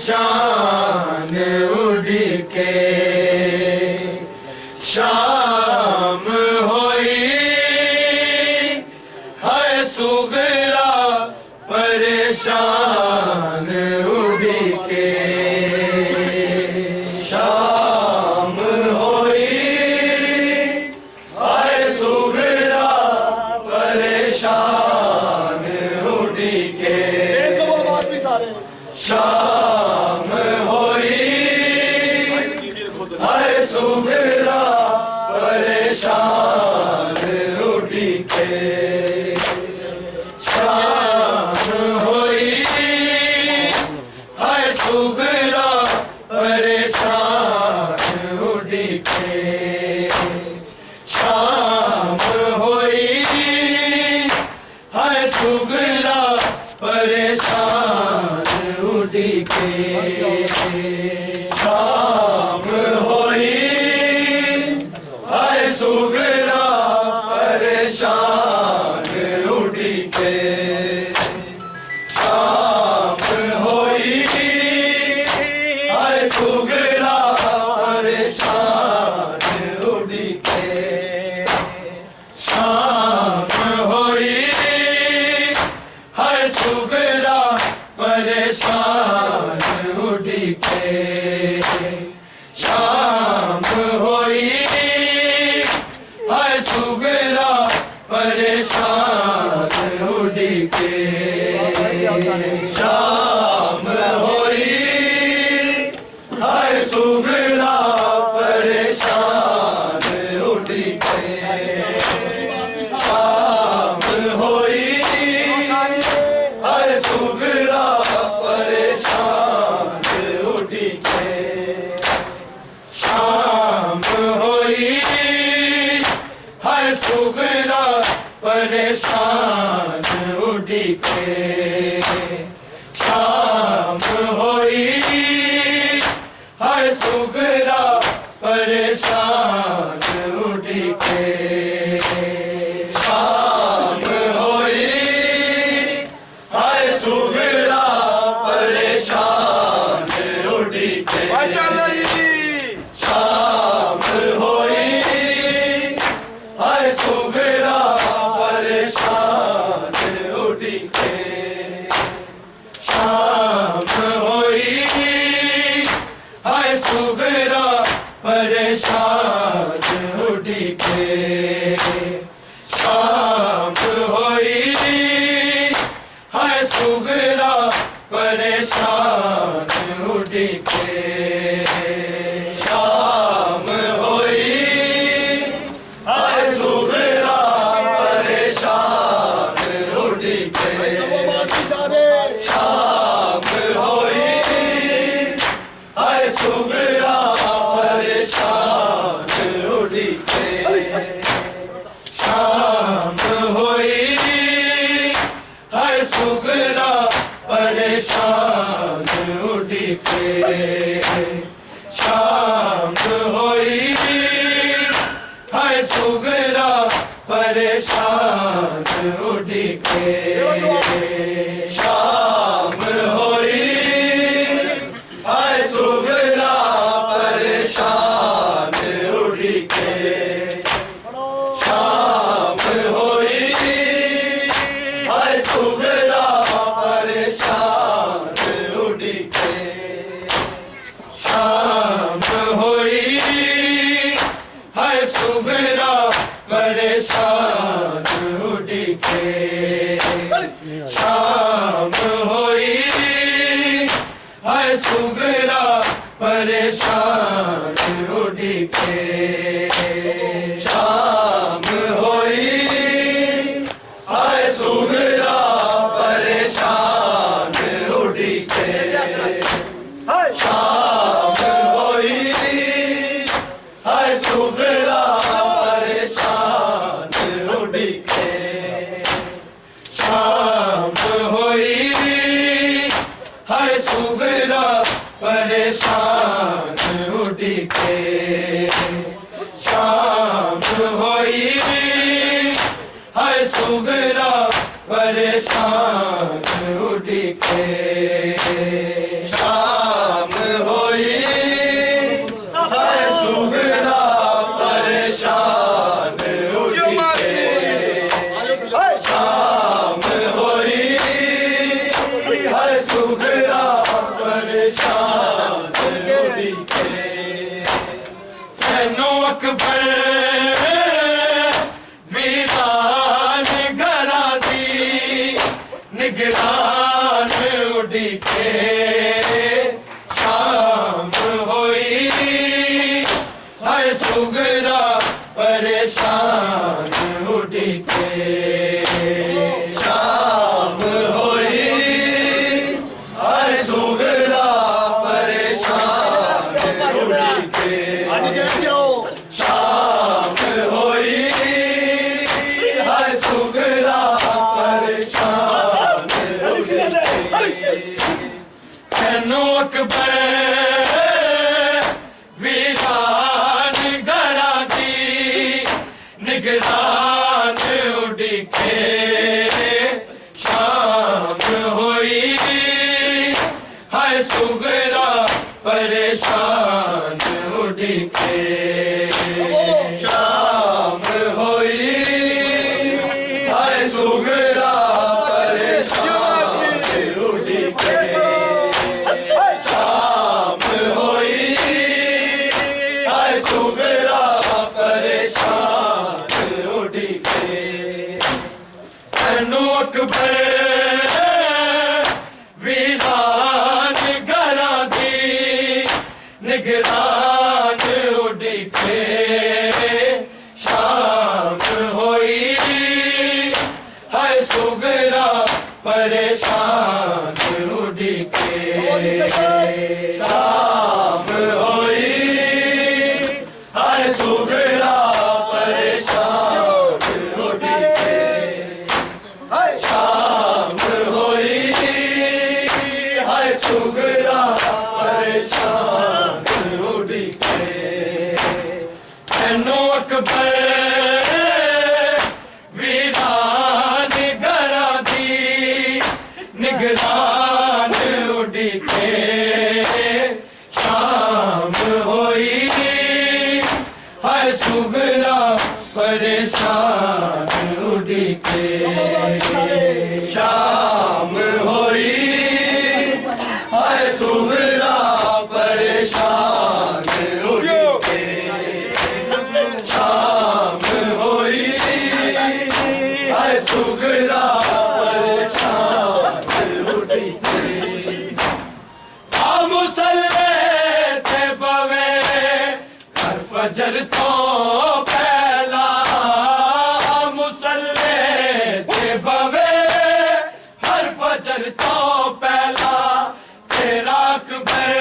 शान उड़ के शाम होई है सुगरा परेशान उड़ के शाम होई है सुगरा परेशान उड़ के शाम होई है सुगरा परेशान उड़ के शाम होई है सुगरा परेशान उड़ के शाम होई है सुगरा परेशान उड़ के शाम होई है सुगरा परेशान उड़ के शाम होई है सुगरा परेशान उड़ के शाम होई है सुगरा परेशान उड़ के शाम होई है सुगरा परेशान उड़ के शाम होई है सुगरा परेशान उड़ के शाम होई है सुगरा परेशान उड़ के शाम होई है सुगरा परेशान उड़ के शाम होई है सुगरा परेशान उड़ के शाम होई है सुगरा परेशान उड़ के माशाअल्लाह जी शाम होई है सुगरा परेशान उड़ के शाम होई है सुगरा परेशान उड़ के शाम होई है सुगरा परेशान उड़ के शाम होई है सुगरा परेशान उड़ के शाम होई है सुगरा परेशान उड़ के शाम होई है सुगरा परेशान उड़ के शाम होई है सुगरा परेशान उड़ के शाम होई है सुगरा परेशान उड़ के शाम होई है सुगरा परेशान उड़ के शाम होई है सुगरा परेशान उड़ के शाम होई है सुगरा परेशान उड़ के शाम होई है सुगरा परेशान उड़ के शाम होई है सुगरा परेशान उड़ के शाम होई है सुगरा परेशान उड़ के शाम होई है सुगरा परेशान उड़ के शाम अकबर वीरान घरां दी निगरान उड़ीके शाम होई हाय सुगरा परेशान उड़ीके शाम होई हाय सुगरा परेशान उड़ीके शाम होई हाय सुगरा परेशान उड़ीके तैनू अकबर वीरान घरां दी निगरान उड़ीके शाम होई हाय सुगरा परेशान उड़ीके शाम होई हाय सुगरा परेशान उड़ीके शाम होई हाय सुगरा परेशान उड़ीके तैनू अकबर वीरान घरां दी निगरान उड़ीके शाम होई हाय सुगरा परेशान उड़ीके शाम होई हाय सुगरा परेशान उड़ीके शाम होई हाय सुगरा परेशान उड़ीके आ मुसल्ले ते बवे हर फजर तो पहला मुसल्ले ते बवे हर फजर तो पहला तेरा अकबर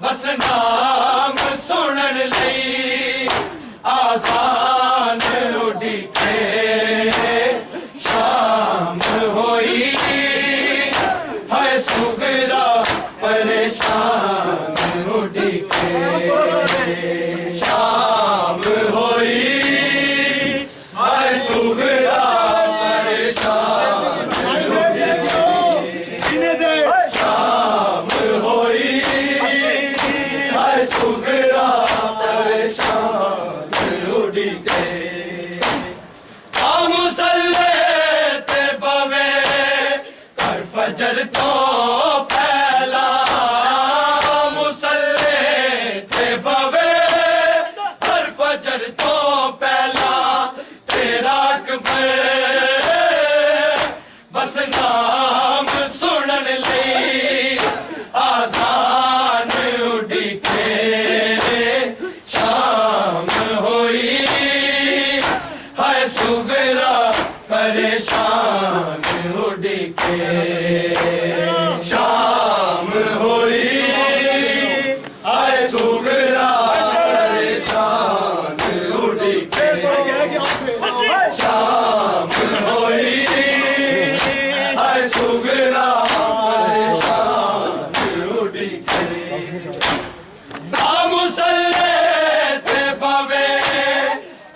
बस नाम सुनन लई आजान उड़ीके शाम होई हाय सुगरा परेशान उड़ीके शाम होई हाय सुगरा परेशान उड़ीके शाम होई हाय सुगरा परेशान उड़ीके आ मुसल्ले ते बवे हर फजर तो पहला मुसल्ले ते बवे हर फजर तो पहला तेरा अकबर बस नाम सुनन लई आजान उड़ीके शाम होई हाय सुगरा परेशान उड़ीके शाम होई हाय सुगरा परेशान उड़ीके शाम होई हाय सुगरा परेशान उड़ीके आ मुसल्ले ते बवे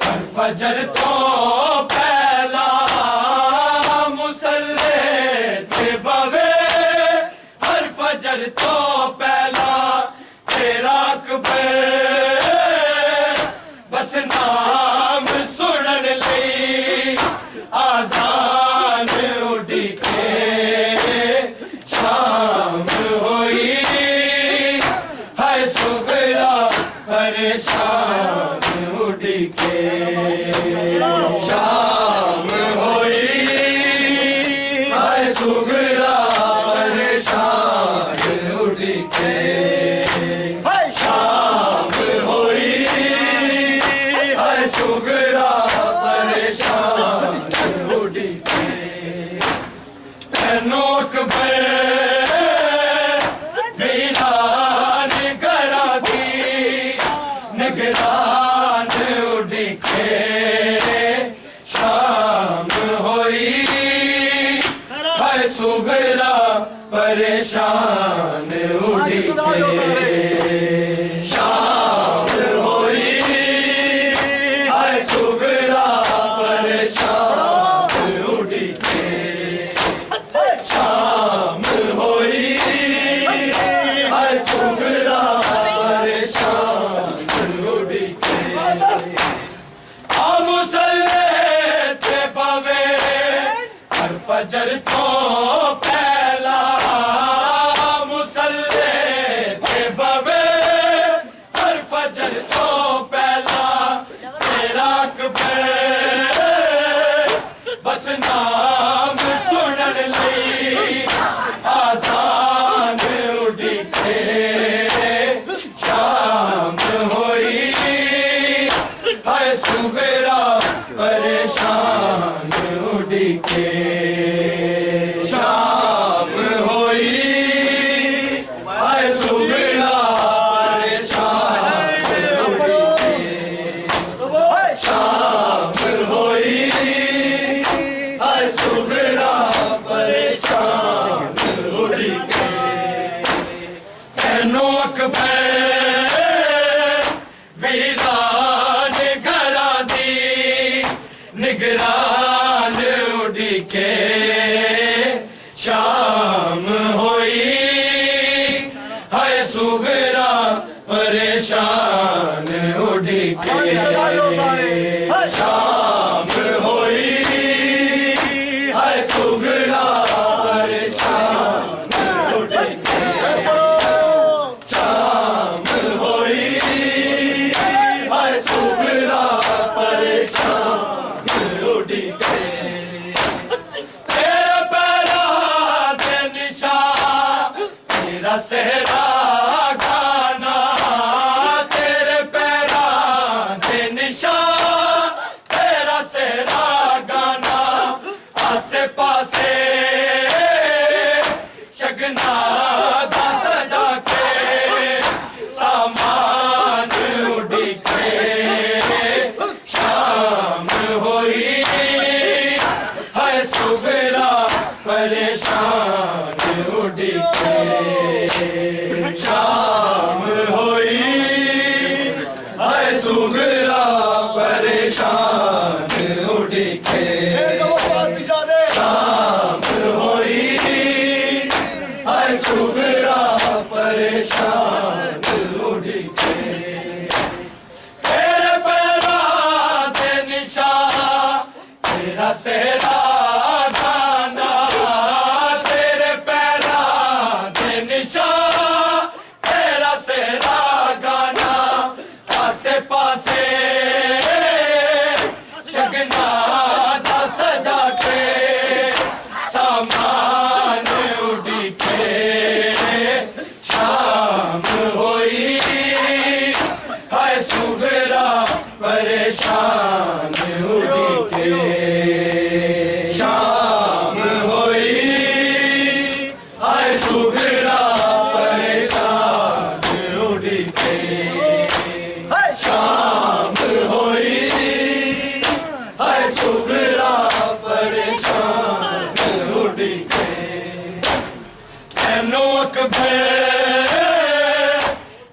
हर फजर तो पहला परेशान उड़ीके शाम होई हाय सुगरा परेशान उड़ीके शाम होई हाय सुगरा परेशान उड़ीके आ मुसल्ले ते पवे हर फजर तो पहला मुसल्ले ते पवे हर फजर तो पहला तेरा कबे बस नाम सुनन लई आसान उड़ीके शाम होई हाय सुगरा परेशान उड़ीके शाम होई हाय सुगरा परेशान उड़ीके शाम होई हाय सुगरा परेशान उड़ीके तेनों अकबर वीरान घरा दी निगरान उड़ीके शाम होई हाय सुगरा परेशान उड़ीके शाम होई हाय सुगरा परेशान उड़ीके शाम होई हाय सुगरा परेशान उड़ीके तेरा पैरा ते निशान तेरा सेहरा गाना तेरे पैरा ते निशान तेरा सेहरा गाना आसे पासे शगना दा सजा के सामान उड़ीके शाम होई हाय सुगरा परेशान उड़ीके शाम होई हाय सुगरा परेशान उड़ीके शाम होई हाय सुगरा परेशान उड़ीके तेरे पैरा ते निशान तेरा सेहरा गाना तेरे पैरा ते निशान तेरा सेहरा गाना आसे पासे शगना दा सजा के सामान उड़ीके शाम होई हाय सुगरा परेशान उड़ीके शाम होई हाय सुगरा परेशान उड़ीके शाम होई हाय सुगरा परेशान उड़ीके तेनों अकबर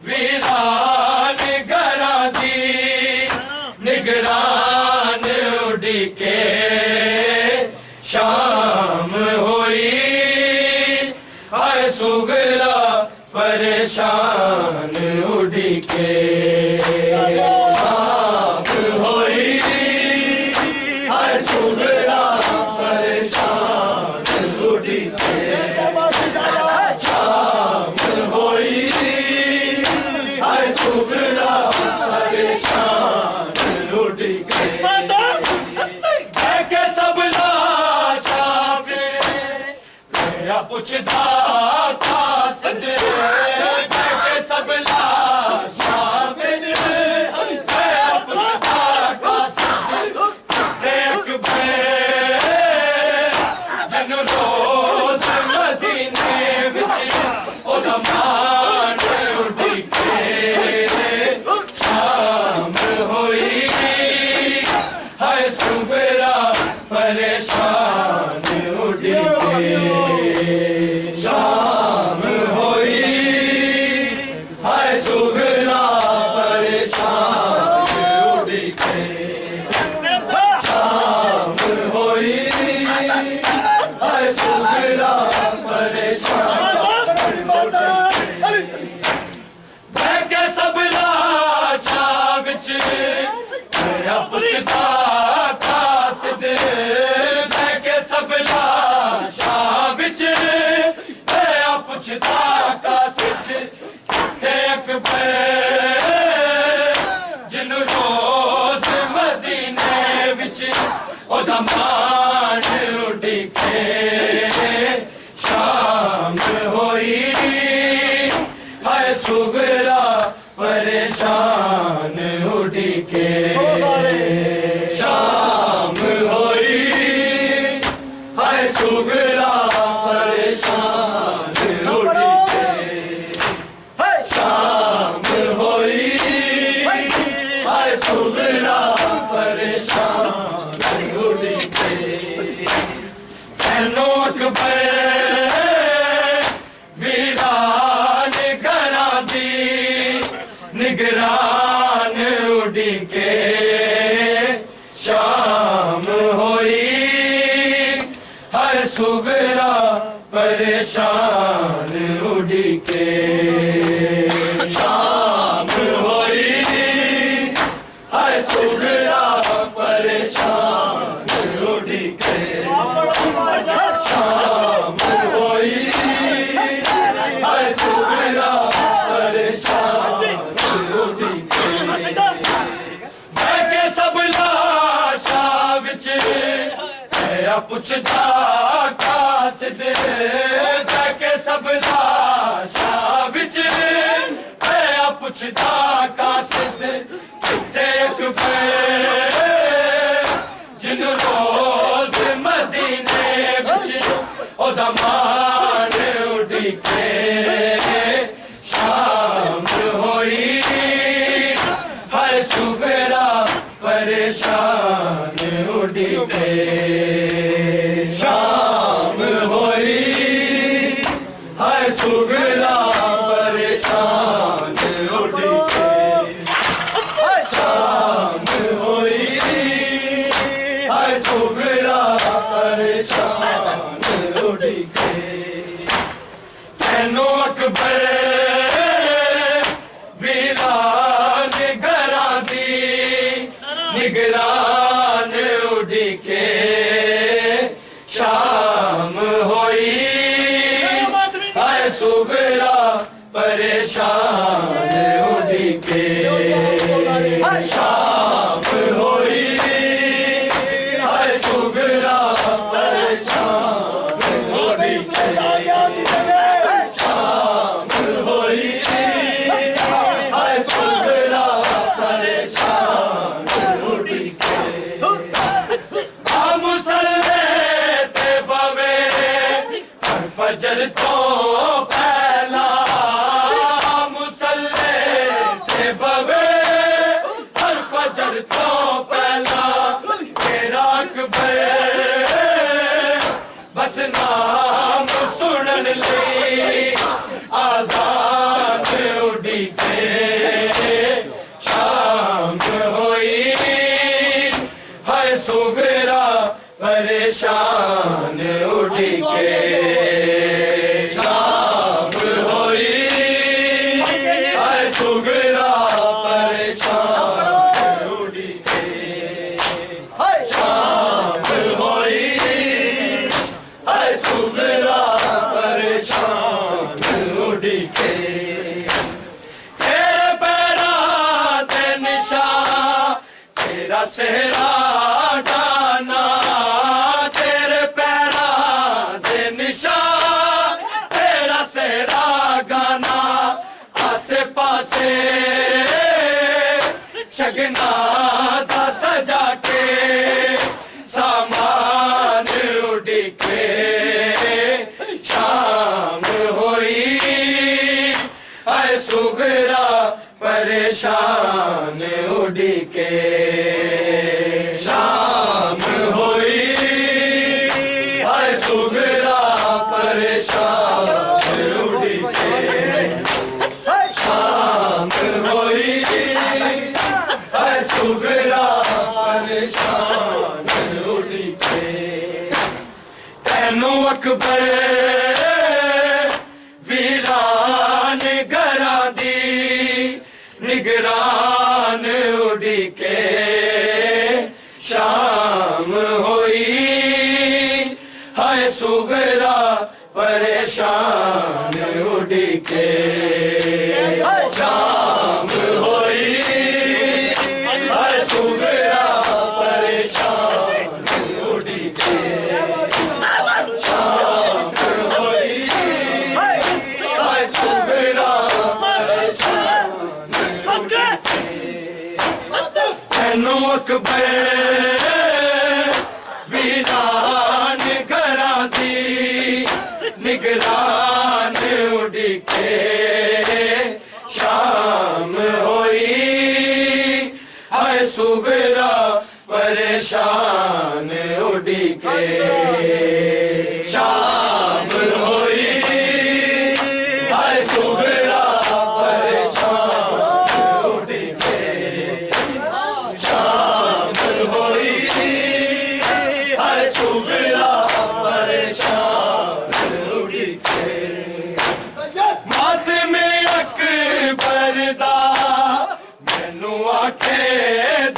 वीरान घरा दी निगरान उड़ीके शाम होई हाय सुगरा परेशान उड़ीके शाम होई हाय सुगरा परेशान उड़ीके शाम होई हाय सुगरा परेशान उड़ीके के सब लाशा मेरा पुछदा था सजरे के सब लाशा मेरा पुछदा था सजरे जन रोज मदीने विच ओदा मान उड़ीके शाम होई हाय परेशान उड़ीके सुगरा परेशान उड़ी के शाम होई हाय सुगरा परेशान उड़ी के एनो अकबर वीरान घरा दी निगरान उड़ी के शाम होई हर सुगरा परेशान उड़ी के शाम होई हर सुगरा परेशान उड़ी के शाम होई हर सुगरा परेशान उड़ी के बैठे सब लाशा विच पुछदा कासिद बैठे सब लाशा विच पुछदा कासिद किथे अकबर जिन रोज मदीने विच ओदा मान उड़ी के शाम होई हर सुगरा परेशान उड़ी के शाम होई हर सुगरा परेशान उड़ी के शाम होई हर सुगरा परेशान उड़ी के एनो अकबर वीरान घरा दी निगरान उड़ी के शाम होई हाय सुगरा परेशान उड़ी के शाम होई हाय सुगरा परेशान उड़ी के शाम होई हाय सुगरा परेशान उड़ी के मुसल्ले ते बवे फजर तो पहला मुसल्ले ते बवे फजर तो पहला तेरा अकबर बस नाम सुनन ले आजाद उड़ी के शाम होई हाय सुगरा परेशान उड़ी के शाम होई हाय सुगरा परेशान उड़ी के शाम होई हाय सुगरा परेशान उड़ी के तेरे पैरा ते निशान तेरा सेहरा डाना तेरे पैरा दे निशान तेरा सेहरा गाना आसे पासे शगना दा सजा के सामान उड़ी के शाम होई हाय सुगरा परेशान उड़ी के शाम होई हाय सुगरा परेशान उड़ी के शाम होई हाय सुगरा परेशान उड़ी के तेनो अकबर वीरान घरा दी निगरान उड़ी के शाम होई हाय सुगरा परेशान उड़ी के शाम होई हाय सुगरा परेशान उड़ी के शाम होई हाय सुगरा परेशान एनो अकबर वीरान घरा दी निगरान उड़के शाम होई हाय सुगरा परेशान उड़के शाम होई हाय सुगरा परेशान उड़के शाम होई हाय सुगरा परेशान उड़के माथ में अकबर दा मैनू आखे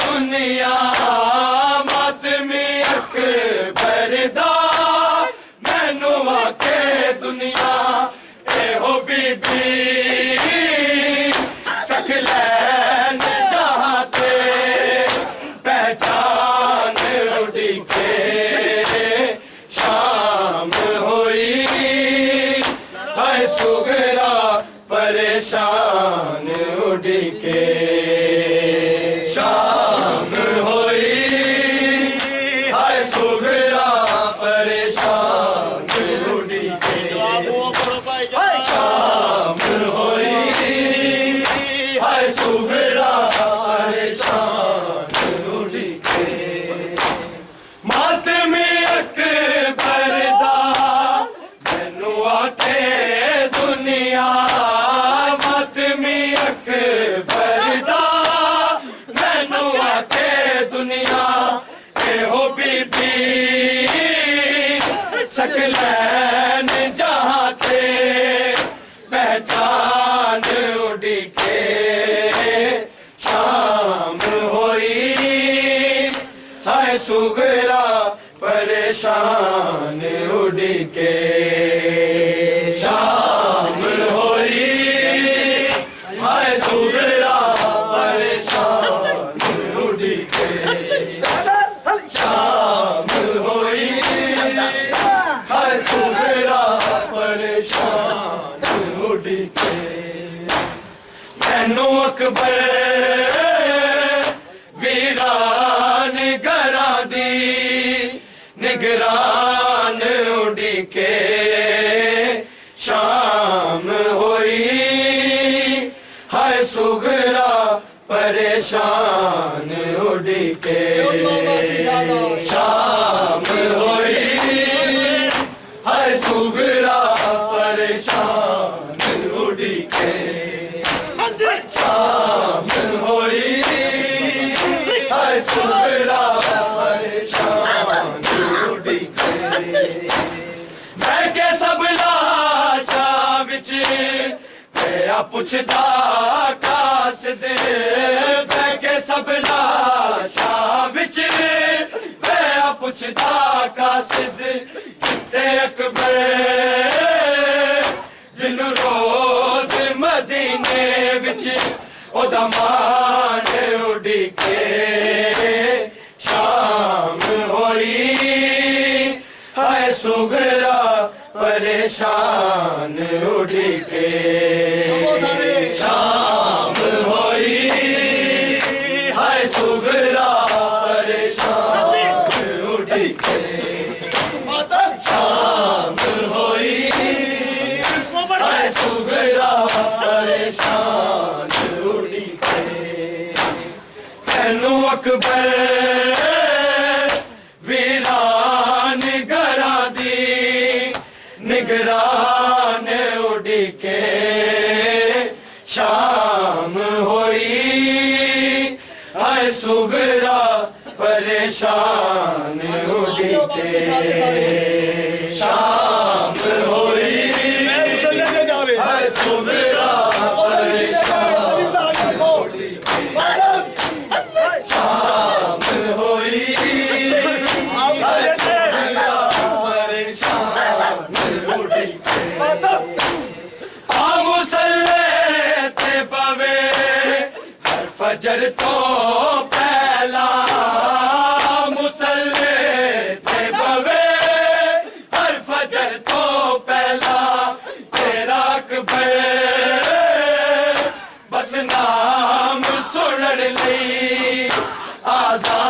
दुनिया मात में अकबर दा मैनू आखे दुनिया एहो बीबी सकलैन जहाँ ते पहचान उड़के शाम होई हाय सुगरा परेशान उड़के शाम होई हाय सुगरा परेशान उड़के शाम होई हाय सुगरा परेशान उड़के मात में अकबर दा मैनू आखे दुनिया मात में अकबर दा मैनू आखे दुनिया एहो बीबी सकलैन जहाँ थे पहचान उड़के शाम होई हाय सुगरा परेशान उड़के शाम होई हाय सुगरा परेशान उड़के शाम होई हाय सुगरा परेशान उड़के मैनू अकबर वीरान घरा दी निगरान उड़के शाम होई हाय सुगरा परेशान उड़के शाम होई हाय सुगरा परेशान उड़के शाम होई हाय सुगरा परेशान उड़के मैं के सब लाशा विच गया पुछदा कास दे मैं के सब लाशा विच गया पुछदा कास दे किते अकबर जिन रोज मदीने विच ओदा मान उड़के शाम होई हाय सुगरा परेशान उड़के शाम होई हाय सुगरा परेशान उड़के शाम होई हाय सुगरा परेशान उड़के मैनू अकबर वीरान घरा दी निगरान उड़के शाम होई हाय सुगरा परेशान उड़के शाम होई हाय सुगरा परेशान शाम होई हाय सुगरा परेशान आ मुसल्ले ते पवे हर फजर तो पहला मुसल्ले ते पवे हर फजर तो पहला तेरा अकबर बस नाम सुनन लई आजाद